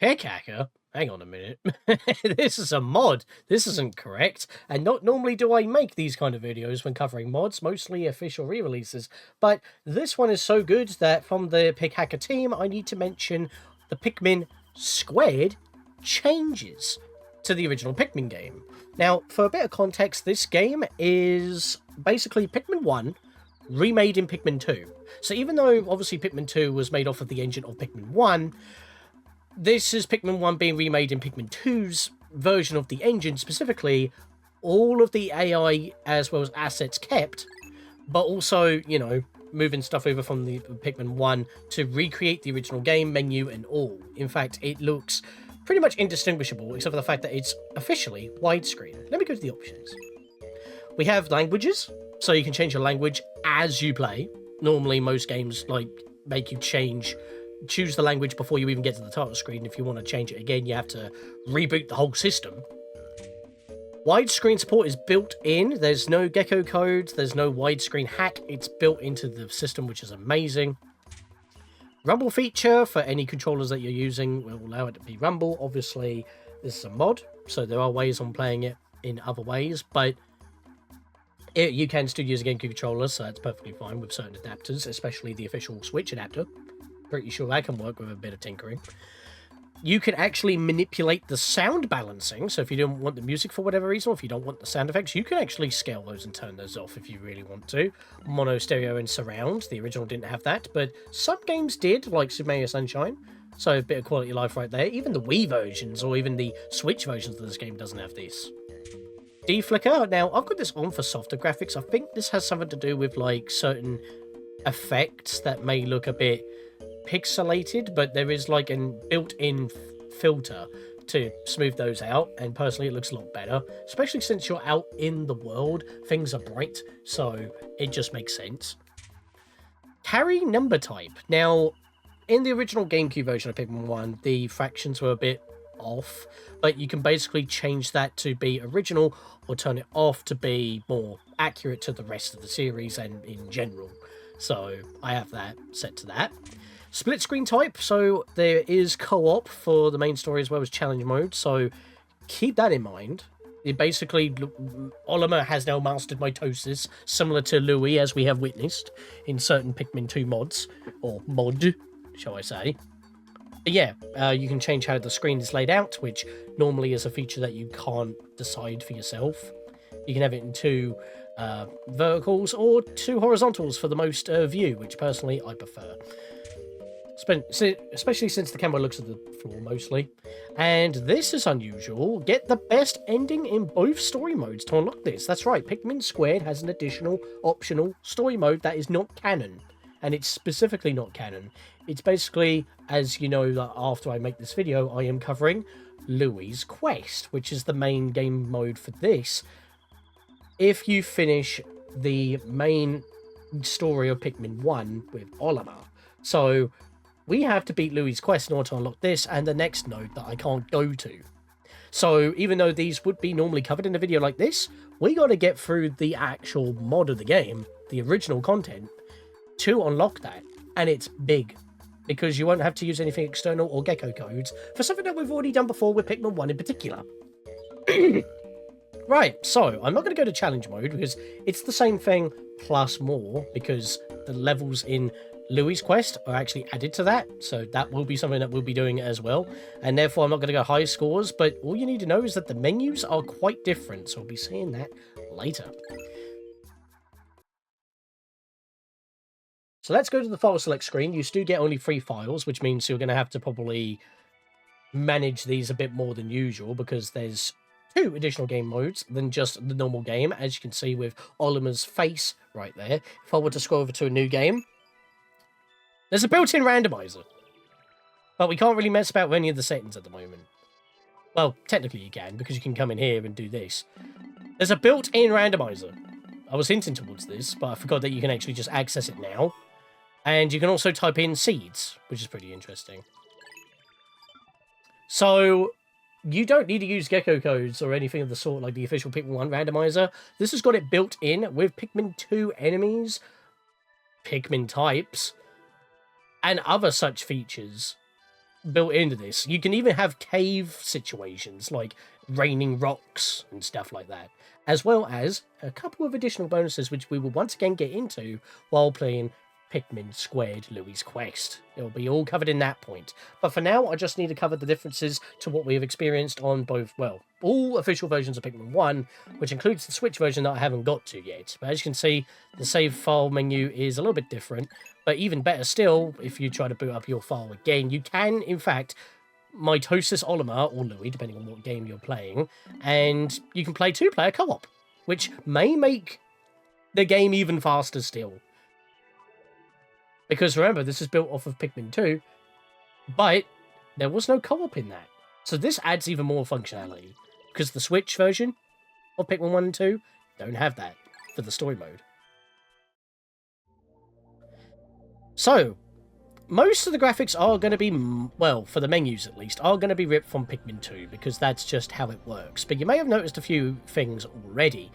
Pick hacker? Hang on a minute. This is a mod. This isn't correct. And not normally do I make these kind of videos when covering mods, mostly official re-releases. But this one is so good that from the Pick Hacker team, I need to mention the Pikmin Squared changes to the original Pikmin game. Now, for a bit of context, this game is basically Pikmin 1 remade in Pikmin 2. So even though obviously Pikmin 2 was made off of the engine of Pikmin 1, this is Pikmin 1 being remade in Pikmin 2's version of the engine specifically, all of the AI as well as assets kept, but also, you know, moving stuff over from the Pikmin 1 to recreate the original game menu and all. In fact, it looks pretty much indistinguishable, except for the fact that it's officially widescreen. Let me go to the options. We have languages, so you can change your language as you play. Normally, most games like make you choose the language before you even get to the title screen. If you want to change it again, you have to reboot the whole system. Widescreen support is built in. There's no gecko code. There's no widescreen hack. It's built into the system, which is amazing. Rumble feature for any controllers that you're using will allow it to be rumble. Obviously, this is a mod, so there are ways on playing it in other ways, but you can still use a GameCube controller, so that's perfectly fine with certain adapters, especially the official Switch adapter. Pretty sure that can work with a bit of tinkering. You can actually manipulate the sound balancing, so if you don't want the music for whatever reason, or if you don't want the sound effects, you can actually scale those and turn those off if you really want to. Mono, stereo, and surround. The original didn't have that, but some games did, like Super Mario Sunshine, so a bit of quality of life right there. Even the Wii versions, or even the Switch versions of this game doesn't have these. Deflicker. Now, I've got this on for softer graphics. I think this has something to do with, like, certain effects that may look a bit pixelated, but there is like an built-in filter to smooth those out, and personally it looks a lot better, especially since you're out in the world. Things are bright, so it just makes sense. Carry number type. Now, in the original GameCube version of Pikmin 1, the fractions were a bit off, but you can basically change that to be original or turn it off to be more accurate to the rest of the series and in general. So I have that set to that. Split screen type, so there is co-op for the main story as well as challenge mode, so keep that in mind. It basically, Olimar has now mastered mitosis, similar to Louis, as we have witnessed in certain Pikmin 2 mods, or mod, shall I say. But yeah, you can change how the screen is laid out, which normally is a feature that you can't decide for yourself. You can have it in two verticals or two horizontals for the most view, which personally I prefer. Especially since the camera looks at the floor mostly. And this is unusual. Get the best ending in both story modes to unlock this. That's right, Pikmin Squared has an additional optional story mode that is not canon. And it's specifically not canon. It's basically, as you know, that after I make this video, I am covering Louis' Quest, which is the main game mode for this. If you finish the main story of Pikmin 1 with Olimar. So we have to beat Louis' Quest in order to unlock this and the next node that I can't go to. So even though these would be normally covered in a video like this, we got to get through the actual mod of the game, the original content, to unlock that. And it's big, because you won't have to use anything external or gecko codes for something that we've already done before with Pikmin 1 in particular. Right, so I'm not going to go to challenge mode because it's the same thing plus more, because the levels in Louis' Quest are actually added to that, so that will be something that we'll be doing as well, and therefore I'm not going to go high scores, but all you need to know is that the menus are quite different, so we'll be seeing that later. So let's go to the file select screen. You do get only 3 files, which means you're going to have to probably manage these a bit more than usual, because there's 2 additional game modes than just the normal game, as you can see with Olimar's face right there. If I were to scroll over to a new game, there's a built-in randomizer, but we can't really mess about with any of the settings at the moment. Well, technically you can, because you can come in here and do this. There's a built-in randomizer. I was hinting towards this, but I forgot that you can actually just access it now. And you can also type in seeds, which is pretty interesting. So you don't need to use gecko codes or anything of the sort like the official Pikmin 1 randomizer. This has got it built in with Pikmin 2 enemies, Pikmin types, and other such features. built into this. You can even have cave situations like raining rocks and stuff like that, as well as a couple of additional bonuses which we will once again get into while playing Pikmin Squared Louie's Quest. It'll be all covered in that point. But for now, I just need to cover the differences to what we have experienced on both, well, all official versions of Pikmin 1, which includes the Switch version that I haven't got to yet. But as you can see, the save file menu is a little bit different. But even better still, if you try to boot up your file again, you can, in fact, mitosis Olimar, or Louie, depending on what game you're playing, and you can play two-player co-op, which may make the game even faster still. Because remember, this is built off of Pikmin 2, but there was no co-op in that. So this adds even more functionality, because the Switch version of Pikmin 1 and 2 don't have that for the story mode. So, most of the graphics are going to be, well, for the menus at least, are going to be ripped from Pikmin 2, because that's just how it works. But you may have noticed a few things already.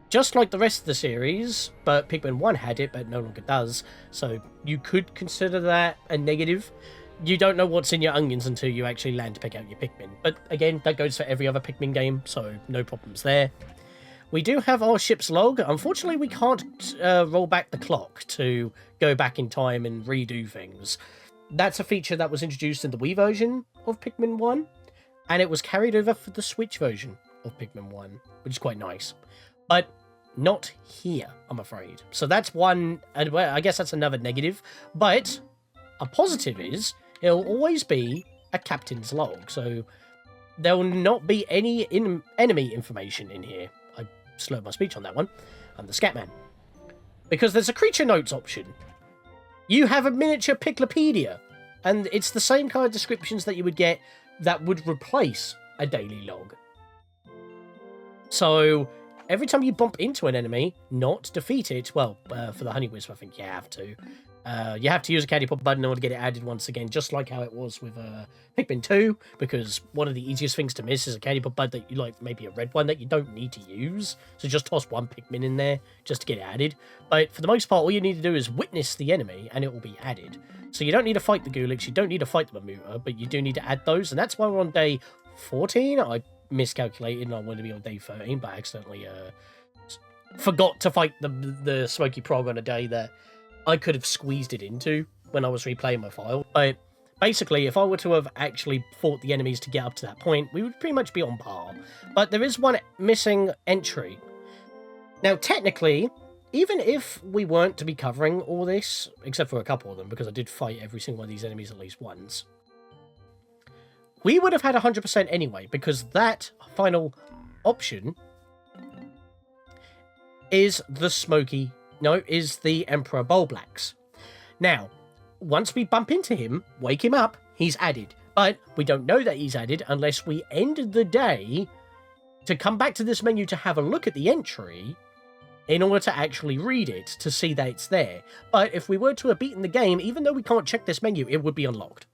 Just like the rest of the series, but Pikmin 1 had it, but no longer does, so you could consider that a negative. You don't know what's in your onions until you actually land to pick out your Pikmin. But again, that goes for every other Pikmin game, so no problems there. We do have our ship's log. Unfortunately, we can't roll back the clock to go back in time and redo things. That's a feature that was introduced in the Wii version of Pikmin 1, and it was carried over for the Switch version of Pikmin 1, which is quite nice. But not here, I'm afraid. So that's one, and I guess that's another negative. But a positive is it'll always be a captain's log, so there will not be any enemy information in here. I slurred my speech on that one. I'm the Scatman. Because there's a creature notes option. You have a miniature Piclopedia, and it's the same kind of descriptions that you would get that would replace a daily log. So every time you bump into an enemy, not defeat it, well, for the Honey Wisp, I think you have to. You have to use a candy pop button in order to get it added once again, just like how it was with Pikmin 2, because one of the easiest things to miss is a candy pop button that you like, maybe a red one that you don't need to use. So just toss one Pikmin in there just to get it added. But for the most part, all you need to do is witness the enemy and it will be added. So you don't need to fight the Gulix, you don't need to fight the Mamuta, but you do need to add those, and that's why we're on day 14. I miscalculated and I wanted to be on day 13, but I accidentally forgot to fight the Smoky Prog on a day that I could have squeezed it into when I was replaying my file. But basically, if I were to have actually fought the enemies to get up to that point, we would pretty much be on par. But there is one missing entry. Now, technically, even if we weren't to be covering all this, except for a couple of them, because I did fight every single one of these enemies at least once, we would have had 100% anyway, because that final option is the Emperor Bulblax. Now, once we bump into him, wake him up, he's added. But we don't know that he's added unless we end the day to come back to this menu to have a look at the entry in order to actually read it to see that it's there. But if we were to have beaten the game, even though we can't check this menu, it would be unlocked.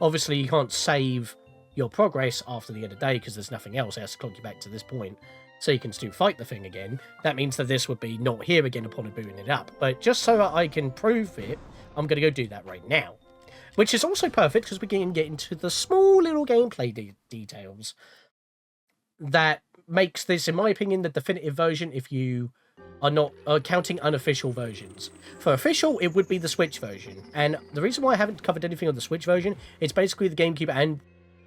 Obviously, you can't save your progress after the end of the day because there's nothing else. It has to clock you back to this point so you can still fight the thing again. That means that this would be not here again upon booting it up. But just so that I can prove it, I'm going to go do that right now. Which is also perfect because we can get into the small little gameplay details that makes this, in my opinion, the definitive version if you are not counting unofficial versions. For official, it would be the Switch version. And the reason why I haven't covered anything on the Switch version, it's basically the GameCube and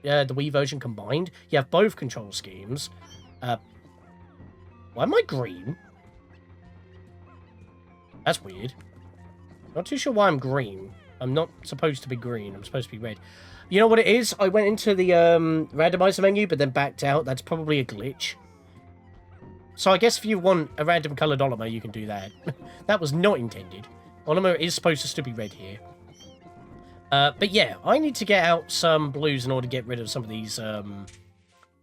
the Wii version combined. You have both control schemes. Why am I green? That's weird. Not too sure why I'm green. I'm not supposed to be green. I'm supposed to be red. You know what it is? I went into the randomizer menu, but then backed out. That's probably a glitch. So I guess if you want a random coloured Olimar, you can do that. That was not intended. Olimar is supposed to still be red here. But yeah, I need to get out some blues in order to get rid of some of these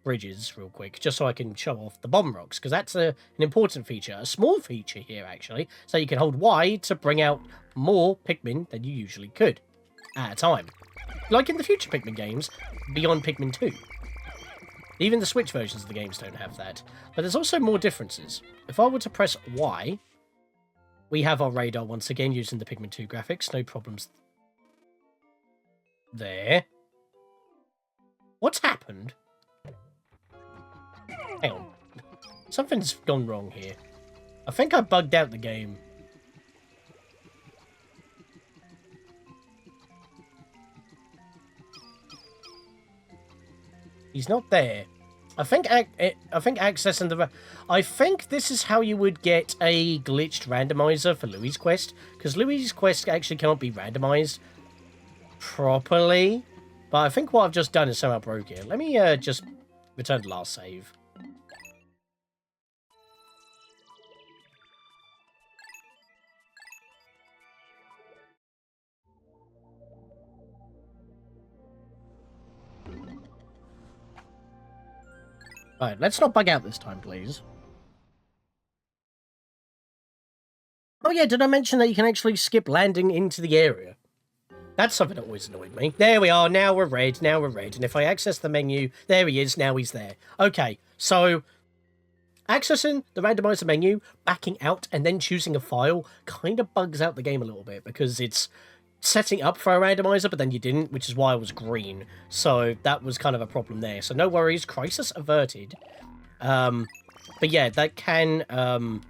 bridges real quick, just so I can show off the bomb rocks, because that's an important feature. A small feature here, actually, so you can hold Y to bring out more Pikmin than you usually could at a time. Like in the future Pikmin games, beyond Pikmin 2. Even the Switch versions of the games don't have that. But there's also more differences. If I were to press Y, we have our radar once again using the Pikmin 2 graphics. No problems there. What's happened? Hang on. Something's gone wrong here. I think I bugged out the game. He's not there. I think accessing the... I think this is how you would get a glitched randomizer for Louie's quest, because Louie's quest actually can't be randomized properly. But I think what I've just done is somehow broke it. Let me just return to last save. Alright, let's not bug out this time, please. Oh yeah, did I mention that you can actually skip landing into the area? That's something that always annoyed me. There we are, now we're red, And if I access the menu, there he is, now he's there. Okay, so accessing the randomizer menu, backing out, and then choosing a file kind of bugs out the game a little bit, because it's setting up for a randomizer, but then you didn't, which is why I was green. So that was kind of a problem there. So no worries, crisis averted. But yeah, that can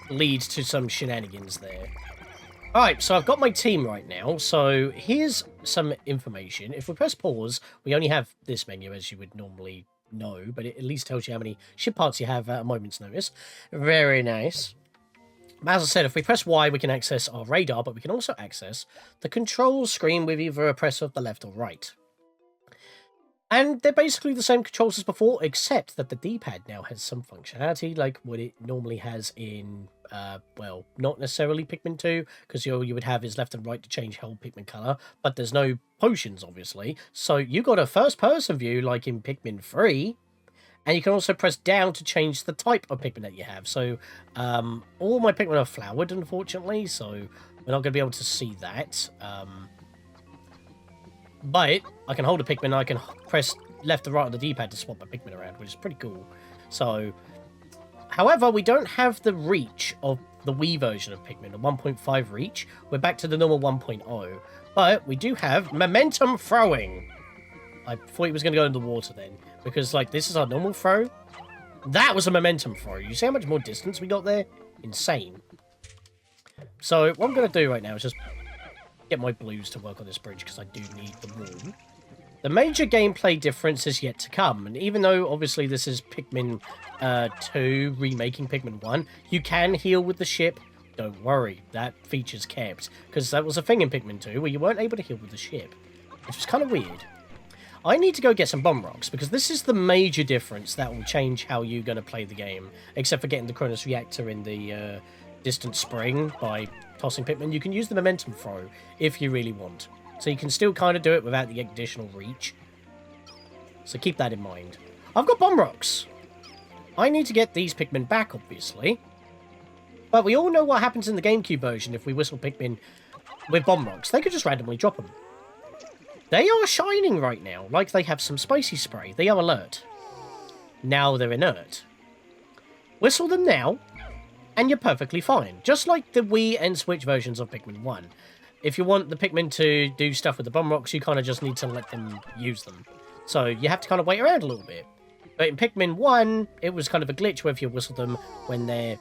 lead to some shenanigans there. Alright, so I've got my team right now. So here's some information. If we press pause, we only have this menu, as you would normally know, but it at least tells you how many ship parts you have at a moment's notice. Very nice. As I said, if we press Y, we can access our radar, but we can also access the control screen with either a press of the left or right. And they're basically the same controls as before, except that the D-pad now has some functionality, like what it normally has in, well, not necessarily Pikmin 2, because all you would have is left and right to change whole Pikmin colour, but there's no potions, obviously. So you got a first-person view, like in Pikmin 3, and you can also press down to change the type of Pikmin that you have. So, all my Pikmin are flowered, unfortunately, so we're not going to be able to see that. But I can hold a Pikmin, I can press left or right on the D-pad to swap my Pikmin around, which is pretty cool. So, however, we don't have the reach of the Wii version of Pikmin, the 1.5 reach. We're back to the normal 1.0. But we do have momentum throwing. I thought he was going to go in the water then, because, like, this is our normal throw. That was a momentum throw. You see how much more distance we got there? Insane. So, what I'm going to do right now is just get my blues to work on this bridge, because I do need the wall. The major gameplay difference is yet to come, and even though, obviously, this is Pikmin 2 remaking Pikmin 1, you can heal with the ship. Don't worry, that feature's kept, because that was a thing in Pikmin 2 where you weren't able to heal with the ship, which was kind of weird. I need to go get some bomb rocks, because this is the major difference that will change how you're going to play the game. Except for getting the Cronus reactor in the distant spring by tossing Pikmin. You can use the momentum throw if you really want. So you can still kind of do it without the additional reach. So keep that in mind. I've got bomb rocks. I need to get these Pikmin back, obviously. But we all know what happens in the GameCube version if we whistle Pikmin with bomb rocks. They could just randomly drop them. They are shining right now, like they have some spicy spray. They are alert. Now they're inert. Whistle them now, and you're perfectly fine. Just like the Wii and Switch versions of Pikmin 1. If you want the Pikmin to do stuff with the bomb rocks, you kind of just need to let them use them. So you have to kind of wait around a little bit. But in Pikmin 1, it was kind of a glitch where if you whistle them when they're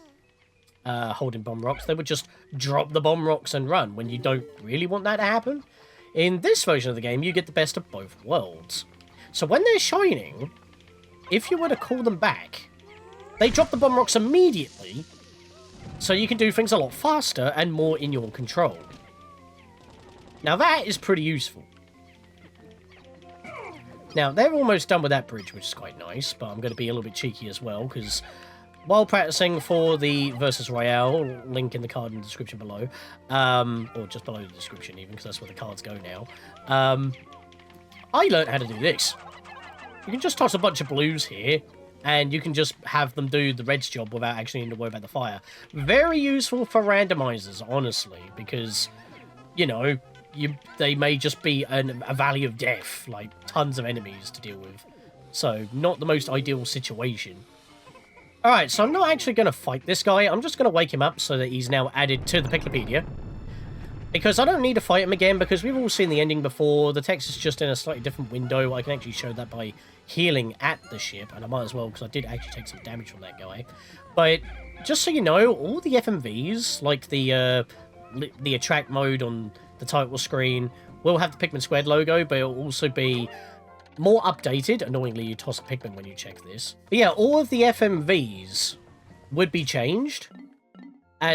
holding bomb rocks, they would just drop the bomb rocks and run when you don't really want that to happen. In this version of the game, you get the best of both worlds. So when they're shining, if you were to call them back, they drop the bomb rocks immediately, so you can do things a lot faster and more in your control. Now that is pretty useful. Now, they're almost done with that bridge, which is quite nice, but I'm going to be a little bit cheeky as well, because while practicing for the Versus Royale, link in the card in the description below, or just below the description even, because that's where the cards go now, I learned how to do this. You can just toss a bunch of blues here, and you can just have them do the red's job without actually needing to worry about the fire. Very useful for randomizers, honestly, because, you know, they may just be a valley of death, like tons of enemies to deal with. So, not the most ideal situation. Alright, so I'm not actually going to fight this guy. I'm just going to wake him up so that he's now added to the Piclopedia. Because I don't need to fight him again, because we've all seen the ending before. The text is just in a slightly different window. I can actually show that by healing at the ship, and I might as well, because I did actually take some damage from that guy. But just so you know, all the FMVs, like the attract mode on the title screen, will have the Pikmin Squared logo, but it'll also be more updated. Annoyingly, you toss a Pikmin when you check this. But yeah, all of the FMVs would be changed.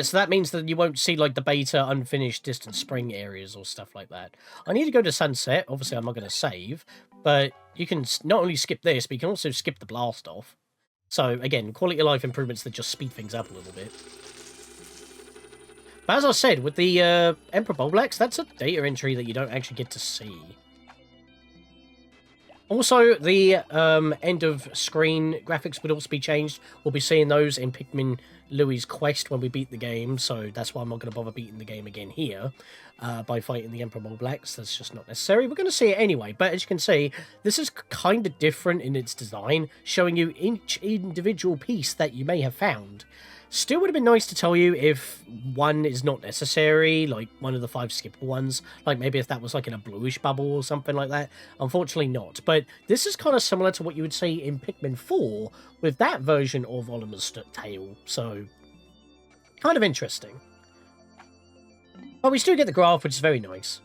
So that means that you won't see, like, the beta, unfinished, distant spring areas or stuff like that. I need to go to Sunset. Obviously, I'm not going to save. But you can not only skip this, but you can also skip the blast off. So, again, quality of life improvements that just speed things up a little bit. But as I said, with the Emperor Bulblax, that's a data entry that you don't actually get to see. Also, the end of screen graphics would also be changed. We'll be seeing those in Pikmin Louie's Quest when we beat the game, so that's why I'm not going to bother beating the game again here by fighting the Emperor Bulblax. That's just not necessary. We're going to see it anyway, but as you can see, this is kind of different in its design, showing you each individual piece that you may have found. Still would have been nice to tell you if one is not necessary, like one of the 5 skippable ones, like maybe if that was like in a bluish bubble or something like that. Unfortunately not, but this is kind of similar to what you would see in Pikmin 4 with that version of Olimar's tail, so kind of interesting. But we still get the graph, which is very nice.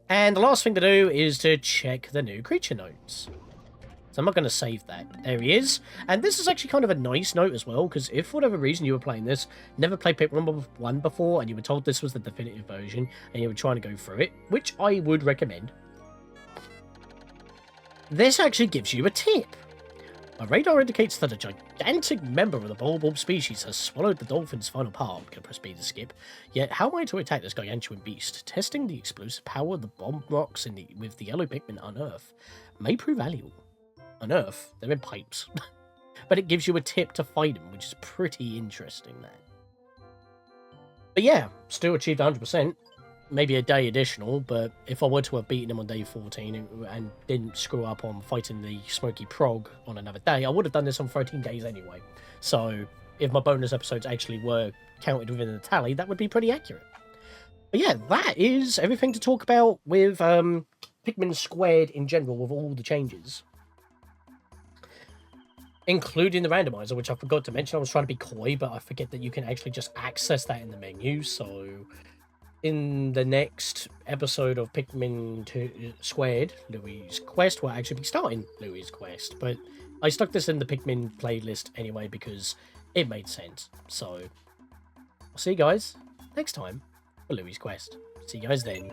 And the last thing to do is to check the new creature notes. So I'm not going to save that. There he is. And this is actually kind of a nice note as well, because if for whatever reason you were playing this, never played Pikmin 1 before, and you were told this was the definitive version, and you were trying to go through it, which I would recommend, this actually gives you a tip. My radar indicates that a gigantic member of the bulb species has swallowed the dolphin's final part. We can press B to skip. Yet, how am I to attack this gargantuan beast? Testing the explosive power of the bomb rocks with the yellow Pikmin on Earth may prove valuable. On Earth, they're in pipes. But it gives you a tip to fight them, which is pretty interesting there. But yeah, still achieved 100%. Maybe a day additional, but if I were to have beaten him on day 14 and didn't screw up on fighting the Smoky Prog on another day, I would have done this on 13 days anyway. So if my bonus episodes actually were counted within the tally, that would be pretty accurate. But yeah, that is everything to talk about with Pikmin Squared in general, with all the changes. Including the randomizer, which I forgot to mention. I was trying to be coy, but I forget that you can actually just access that in the menu. So in the next episode of Pikmin 2 Squared, Louie's Quest, we'll actually be starting Louie's Quest. But I stuck this in the Pikmin playlist anyway because it made sense. So I'll see you guys next time for Louie's Quest. See you guys then.